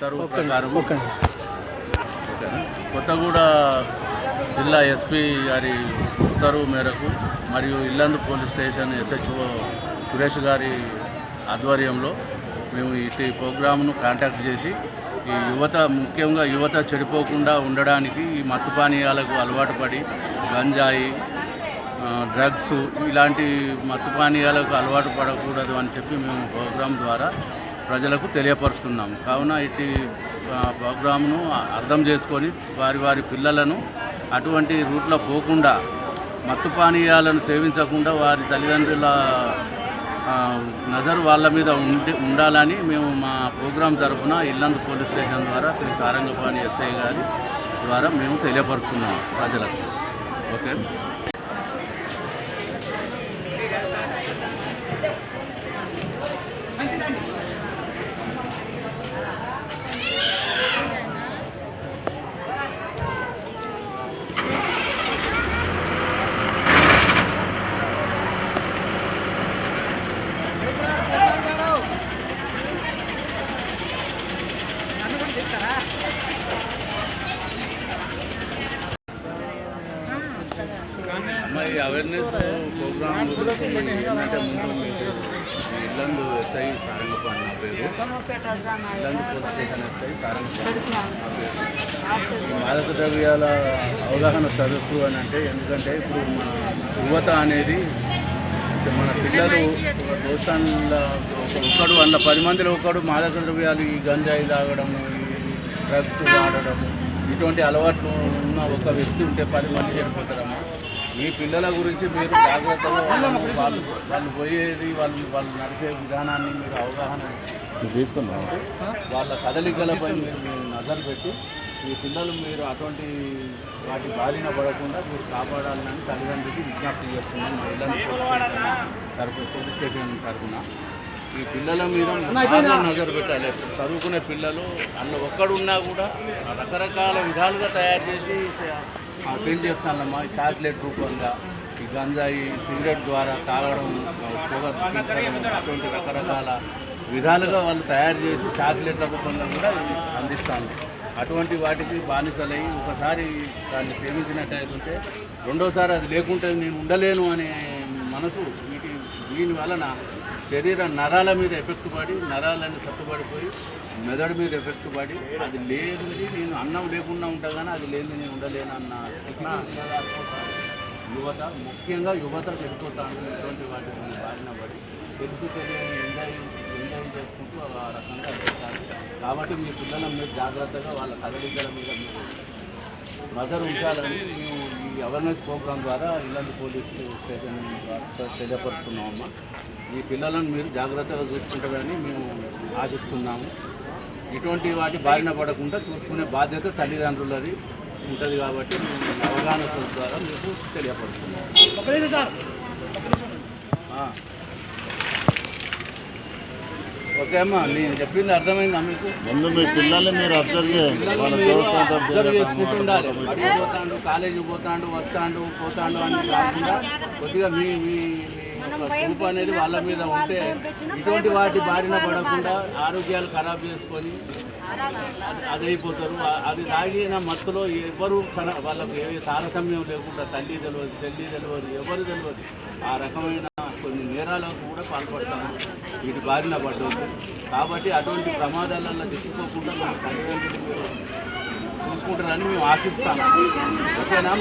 ఉత్తర్వు ప్రకారం కొత్తగూడ జిల్లా ఎస్పీ గారి ఉత్తర్వు మేరకు మరియు Yellandu police station SHO Suresh గారి ఆధ్వర్యంలో మేము ఈ ప్రోగ్రామ్ను కాంటాక్ట్ చేసి ఈ ముఖ్యంగా యువత చెడిపోకుండా ఉండడానికి ఈ మత్తు పానీయాలకు అలవాటు పడి గంజాయి, డ్రగ్స్ ఇలాంటి మత్తు పానీయాలకు అలవాటు పడకూడదు అని చెప్పి మేము ప్రోగ్రాం ద్వారా ప్రజలకు తెలియపరుస్తున్నాము. కావున ఇటు ప్రోగ్రామ్ను అర్థం చేసుకొని వారి పిల్లలను అటువంటి రూట్లో పోకుండా మత్తు పానీయాలను సేవించకుండా వారి తల్లిదండ్రుల నజరు వాళ్ళ మీద ఉండాలని మేము మా ప్రోగ్రాం తరఫున ఇల్లందు పోలీస్ స్టేషన్ ద్వారా శ్రీ సారంగపాణి SI గారి ద్వారా మేము తెలియపరుస్తున్నాం ప్రజలకు. ఓకే. ఈ అవేర్నెస్ ప్రోగ్రామ్ గురించి ఏంటంటే ముందు మీకు ఇల్లందు SI సారంగపాణి నా పేరు, Yellandu police station SI Sarangapani నా పేరు. మాదక ద్రవ్యాల అవగాహన సదస్సు అని అంటే ఎందుకంటే ఇప్పుడు మన యువత అనేది మన పిల్లలు దోస్తాన్ల ఒకడు అందులో 10 మందిలో ఒకడు మాదక ద్రవ్యాలు ఈ గంజాయి తాగడము, ఈ డ్రగ్స్ వాడడము ఇటువంటి అలవాట్లు ఉన్న ఒక వ్యక్తి ఉంటే 10 మంది చనిపోతారమ్మా. ఈ పిల్లల గురించి మీరు జాగ్రత్తగా వాళ్ళు పోయేది వాళ్ళు నడిచే విధానాన్ని మీరు అవగాహన తీసుకున్నారు. వాళ్ళ కదలికలపై మీరు నజరు పెట్టి ఈ పిల్లలు మీరు అటువంటి వాటి బారిన పడకుండా మీరు కాపాడాలని తల్లిదండ్రులకి విజ్ఞప్తి చేస్తున్నాం. మా ఇల్లందు పోలీస్ స్టేషన్ తరఫున ఈ పిల్లల మీద నజరు పెట్టాలి. చదువుకునే పిల్లలు అందులో ఒక్కడున్నా కూడా రకరకాల విధాలుగా తయారు చేసి సేల్ చేస్తానమ్మా. చాక్లెట్ రూపంగా ఈ గంజాయి, సిగరెట్ ద్వారా తాగడం, పొగ పీల్చడం అటువంటి రకరకాల విధాలుగా వాళ్ళు తయారు చేసి చాక్లెట్ల రూపంగా కూడా అందిస్తాను. అటువంటి వాటికి బానిసలై ఒకసారి దాన్ని సేవించినట్టయితే రెండోసారి అది లేకుంటే నేను ఉండలేను అనే మనసు దీని వలన శరీర నరాల మీద ఎఫెక్ట్ పడి నరాలన్నీ సత్తుపడిపోయి మెదడు మీద ఎఫెక్ట్ పడి అది లేనిది నేను అన్నం లేకుండా ఉంటా కానీ అది లేని నేను ఉండలేను అన్న యువత, ముఖ్యంగా యువత చెడిపోతాను. ఇటువంటి వాటికి బారిన పడి తెలియని ఎంజాయ్ చేసుకుంటూ ఆ రకంగా చేస్తారు. కాబట్టి మీ పిల్లల మీద జాగ్రత్తగా వాళ్ళ కదలికల మీద మీరు నజరు ఉంచాలని మేము ఈ అవేర్నెస్ ప్రోగ్రాం ద్వారా ఇల్లందు పోలీస్ స్టేషన్ ద్వారా తెలియపరుస్తున్నామమ్మా. ఈ పిల్లలను మీరు జాగ్రత్తగా చూసుకుంటారని మేము ఆశిస్తున్నాము. ఇటువంటి వాటి బారిన పడకుండా చూసుకునే బాధ్యత తల్లిదండ్రులది ఉంటుంది కాబట్టి మేము అవగాహన ద్వారా మీకు తెలియపరుస్తున్నాం. ఓకే అమ్మా, నేను చెప్పింది అర్థమైందా మీకు? ముందు మీ పిల్లల్ని మీరు అబ్జర్వ్ చేసుకుంటూ ఉండాలి. అడిగి పోతాడు, కాలేజీకి పోతాడు, పోతాడు అని కాకుండా కొద్దిగా మీ చూపు అనేది వాళ్ళ మీద ఉంటే ఇటువంటి వాటి బారిన పడకుండా ఆరోగ్యాలు ఖరాబ్ చేసుకొని అదైపోతారు. అది తాగిన మత్తులో ఎవరు వాళ్ళకు ఏ తారతమ్యం లేకుండా తల్లి తెలియదు ఎవరు తెలియదు ఆ రకమైన కొన్ని నేరాలకు కూడా పాల్పడతాము వీటి బారిన పడ్డది. కాబట్టి అటువంటి ప్రమాదాలలో చిక్కుకోకుండా మన తల్లిదండ్రులు మీరు చూసుకుంటారని మేము ఆశిస్తాము. ఓకేనా?